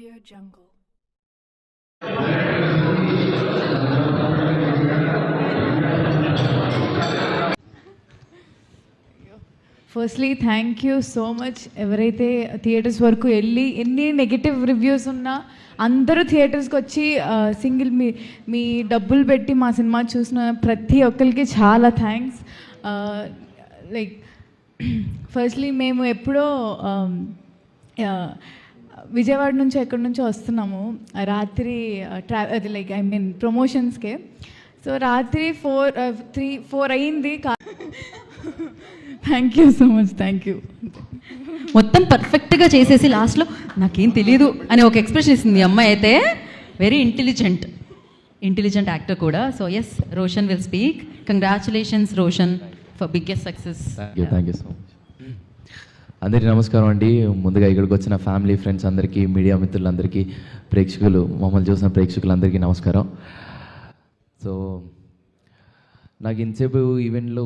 AudioJungle. Firstly thank you so much. ఎవరైతే theatres వరకు వెళ్ళి ఎన్ని నెగిటివ్ రివ్యూస్ ఉన్నా అందరూ థియేటర్స్కి వచ్చి సింగిల్ మీ డబ్బులు పెట్టి మా సినిమా చూసిన ప్రతి ఒక్కరికి చాలా థ్యాంక్స్. లైక్ ఫస్ట్లీ మేము ఎప్పుడో విజయవాడ నుంచి ఎక్కడి నుంచో వస్తున్నాము రాత్రి అది లైక్ ఐ మీన్ ప్రమోషన్స్కే. సో రాత్రి 4 అయింది. Thank you so much, thank you. మొత్తం పర్ఫెక్ట్గా చేసేసి లాస్ట్లో నాకేం తెలియదు అని ఒక ఎక్స్ప్రెషన్ ఇస్తుంది అమ్మాయి. అయితే వెరీ ఇంటెలిజెంట్ యాక్టర్ కూడా. So yes, Roshan will speak. Congratulations Roshan for biggest success. Thank you so much. అందరికీ నమస్కారం అండి. ముందుగా ఇక్కడికి వచ్చిన ఫ్యామిలీ, ఫ్రెండ్స్ అందరికీ, మీడియా మిత్రులందరికీ, ప్రేక్షకులు, మమ్మల్ని చూసిన ప్రేక్షకులందరికీ నమస్కారం. సో నాకు ఇంతసేపు ఈవెంట్లో